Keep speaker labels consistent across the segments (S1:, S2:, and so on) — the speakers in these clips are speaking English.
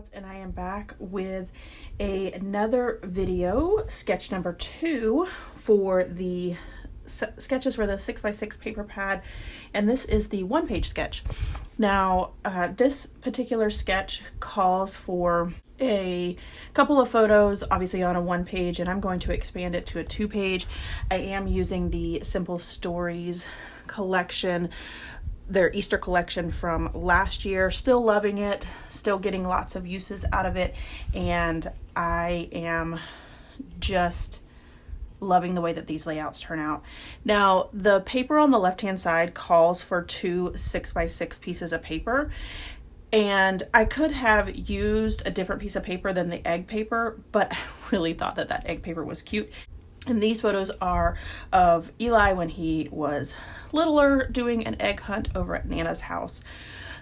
S1: layouts, and I am back with another video, sketch number 2 for the sketches for the 6x6 paper pad, and this is the one-page sketch. Now this particular sketch calls for a couple of photos, obviously on a 1-page, and I'm going to expand it to a 2-page. I am using the Simple Stories collection, their Easter collection from last year. Still loving it, still getting lots of uses out of it, and I am just loving the way that these layouts turn out. Now, the paper on the left-hand side calls for 2 6x6 pieces of paper, and I could have used a different piece of paper than the egg paper, but I really thought that that egg paper was cute. And these photos are of Eli when he was littler doing an egg hunt over at Nana's house.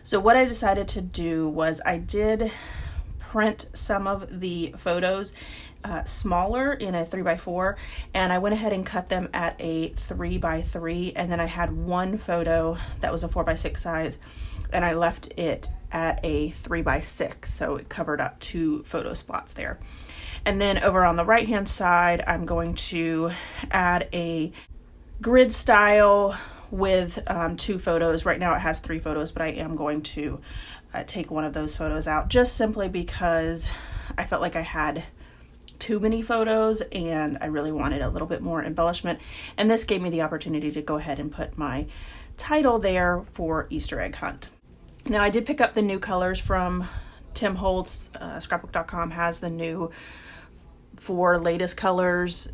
S1: So what I decided to do was I did print some of the photos smaller in a 3x4, and I went ahead and cut them at a 3x3, and then I had one photo that was a 4x6 size, and I left it at a 3x6, so it covered up 2 photo spots there. And then over on the right hand side, I'm going to add a grid style with 2 photos. Right now it has 3 photos, but I am going to take one of those photos out, just simply because I felt like I had too many photos and I really wanted a little bit more embellishment. And this gave me the opportunity to go ahead and put my title there for Easter egg hunt. Now, I did pick up the new colors from Tim Holtz. Scrapbook.com has the new 4 latest colors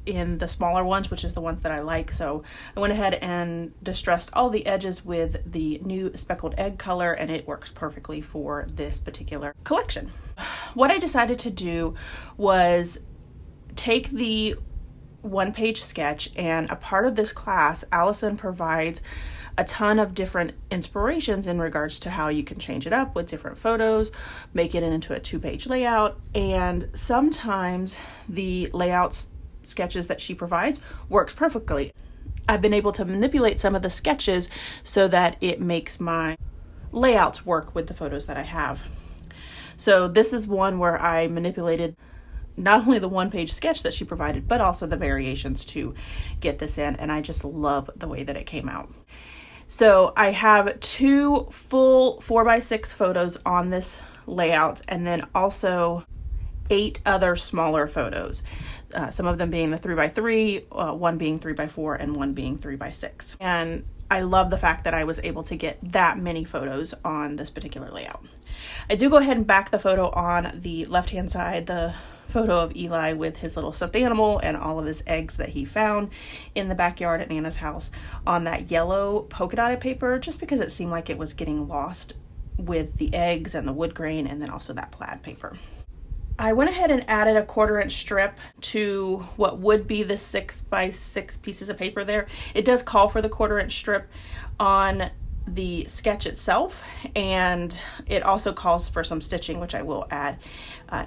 S1: in the smaller ones, which is the ones that I like. So I went ahead and distressed all the edges with the new speckled egg color, and it works perfectly for this particular collection. What I decided to do was take the one-page sketch, and a part of this class, Allison provides a ton of different inspirations in regards to how you can change it up with different photos, make it into a 2-page layout, and sometimes the layouts sketches that she provides works perfectly. I've been able to manipulate some of the sketches so that it makes my layouts work with the photos that I have. So this is one where I manipulated not only the one-page sketch that she provided, but also the variations to get this in, and I just love the way that it came out. So I have 2 full 4x6 photos on this layout, and then also 8 other smaller photos, some of them being the 3x3, one being 3x4, and one being 3x6. And I love the fact that I was able to get that many photos on this particular layout. I do go ahead and back the photo on the left-hand side, the photo of Eli with his little stuffed animal and all of his eggs that he found in the backyard at Nana's house, on that yellow polka dotted paper, just because it seemed like it was getting lost with the eggs and the wood grain, and then also that plaid paper. I went ahead and added a 1/4-inch strip to what would be the 6x6 pieces of paper there. It does call for the 1/4-inch strip on the sketch itself, and it also calls for some stitching, which I will add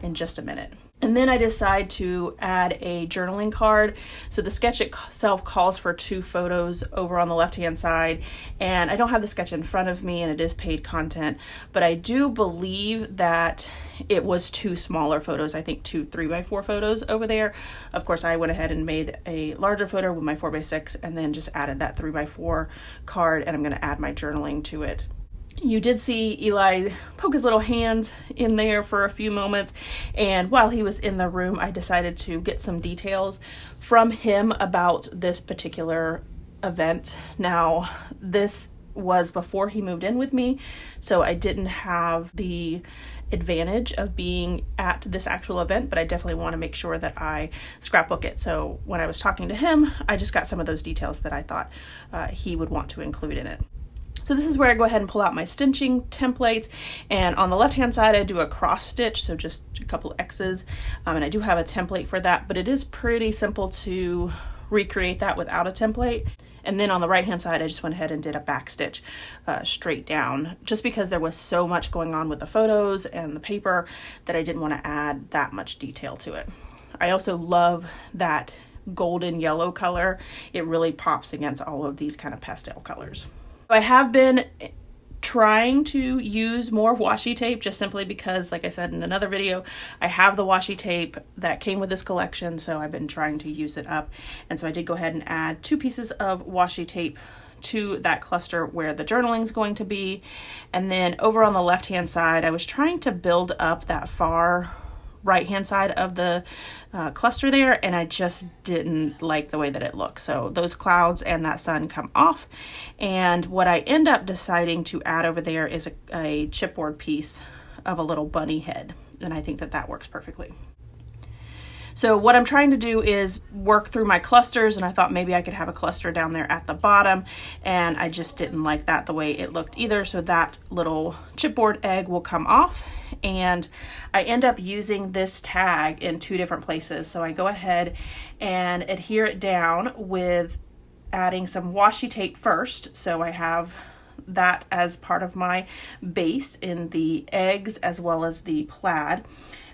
S1: in just a minute. And then I decide to add a journaling card. So the sketch itself calls for 2 photos over on the left-hand side, and I don't have the sketch in front of me, and it is paid content, but I do believe that it was 2 smaller photos, I think 2 3x4 photos over there. Of course, I went ahead and made a larger photo with my 4x6 and then just added that 3x4 card, and I'm going to add my journaling to it. You did see Eli poke his little hands in there for a few moments, and while he was in the room, I decided to get some details from him about this particular event. Now, this was before he moved in with me, so I didn't have the advantage of being at this actual event, but I definitely want to make sure that I scrapbook it. So when I was talking to him, I just got some of those details that I thought he would want to include in it. So this is where I go ahead and pull out my stitching templates, and on the left hand side I do a cross stitch, so just a couple X's, and I do have a template for that, but it is pretty simple to recreate that without a template. And then on the right hand side I just went ahead and did a back stitch straight down, just because there was so much going on with the photos and the paper that I didn't want to add that much detail to it. I also love that golden yellow color. It really pops against all of these kind of pastel colors. I have been trying to use more washi tape just simply because, like I said in another video, I have the washi tape that came with this collection, so I've been trying to use it up. And so I did go ahead and add 2 pieces of washi tape to that cluster where the journaling is going to be. And then over on the left hand side, I was trying to build up that far right hand side of the cluster there, and I just didn't like the way that it looks. So those clouds and that sun come off, and what I end up deciding to add over there is a chipboard piece of a little bunny head, and I think that that works perfectly. So what I'm trying to do is work through my clusters, and I thought maybe I could have a cluster down there at the bottom, and I just didn't like that the way it looked either. So that little chipboard egg will come off, and I end up using this tag in 2 different places. So I go ahead and adhere it down with adding some washi tape first. So I have that as part of my base in the eggs as well as the plaid.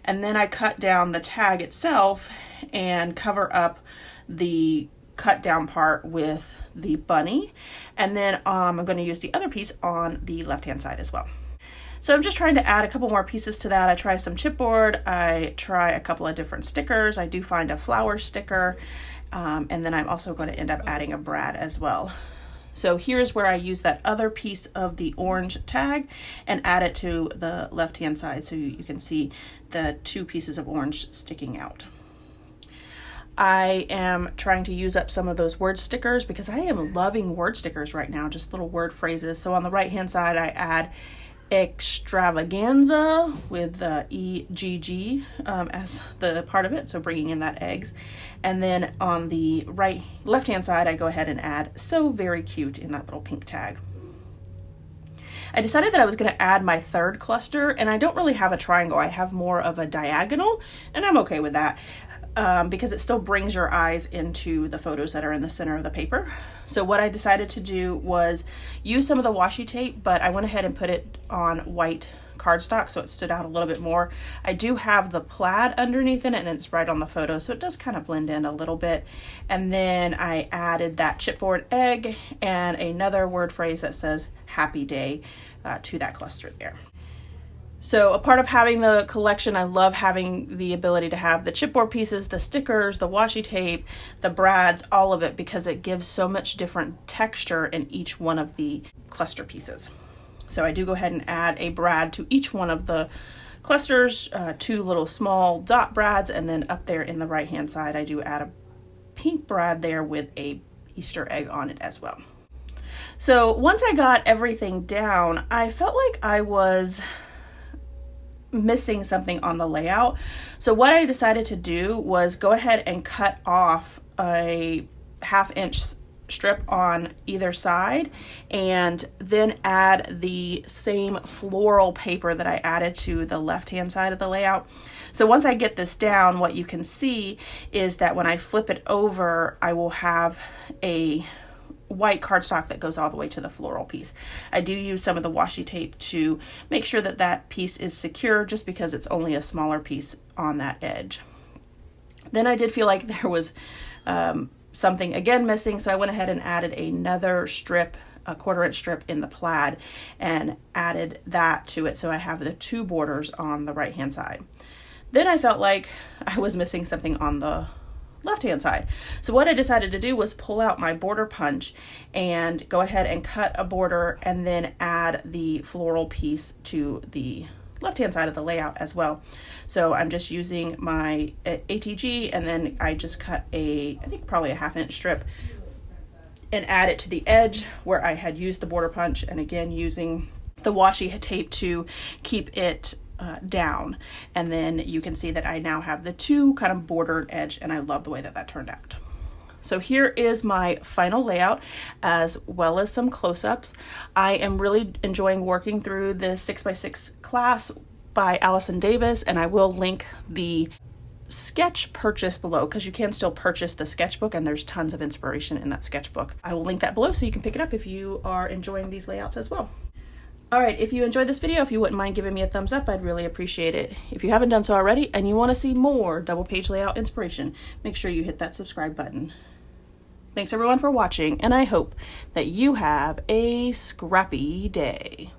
S1: And then I cut down the tag itself and cover up the cut down part with the bunny. And then I'm going to use the other piece on the left hand side as well. So I'm just trying to add a couple more pieces to that. I try some chipboard, I try a couple of different stickers. I do find a flower sticker, and then I'm also going to end up adding a brad as well. So here's where I use that other piece of the orange tag and add it to the left hand side so you can see the 2 pieces of orange sticking out. I am trying to use up some of those word stickers because I am loving word stickers right now, just little word phrases. So on the right hand side I add extravaganza with EGG as the part of it, so bringing in that eggs. And then on the left hand side I go ahead and add so very cute in that little pink tag. I decided that I was going to add my 3rd cluster, and I don't really have a triangle, I have more of a diagonal, and I'm okay with that. Because it still brings your eyes into the photos that are in the center of the paper. So what I decided to do was use some of the washi tape, but I went ahead and put it on white cardstock so it stood out a little bit more. I do have the plaid underneath it, and it's right on the photo, so it does kind of blend in a little bit. And then I added that chipboard egg and another word phrase that says happy day to that cluster there. So a part of having the collection, I love having the ability to have the chipboard pieces, the stickers, the washi tape, the brads, all of it, because it gives so much different texture in each one of the cluster pieces. So I do go ahead and add a brad to each one of the clusters, 2 little small dot brads, and then up there in the right hand side I do add a pink brad there with a Easter egg on it as well. So once I got everything down, I felt like I was missing something on the layout. So what I decided to do was go ahead and cut off a 1/2 inch strip on either side, and then add the same floral paper that I added to the left hand side of the layout. So once I get this down, what you can see is that when I flip it over, I will have a white cardstock that goes all the way to the floral piece. I do use some of the washi tape to make sure that that piece is secure, just because it's only a smaller piece on that edge. Then I did feel like there was something again missing, so I went ahead and added another strip, a 1/4 inch strip in the plaid, and added that to it, so I have the 2 borders on the right hand side. Then I felt like I was missing something on the left hand side. So what I decided to do was pull out my border punch and go ahead and cut a border, and then add the floral piece to the left hand side of the layout as well. So I'm just using my ATG, and then I just cut I think probably a 1/2 inch strip and add it to the edge where I had used the border punch, and again using the washi tape to keep it down. And then you can see that I now have the 2 kind of bordered edge, and I love the way that that turned out. So here is my final layout, as well as some close-ups. I am really enjoying working through this 6x6 class by Allison Davis, and I will link the sketch purchase below, because you can still purchase the sketchbook, and there's tons of inspiration in that sketchbook. I will link that below so you can pick it up if you are enjoying these layouts as well. Alright, if you enjoyed this video, if you wouldn't mind giving me a thumbs up, I'd really appreciate it. If you haven't done so already and you want to see more double page layout inspiration, make sure you hit that subscribe button. Thanks everyone for watching, and I hope that you have a scrappy day.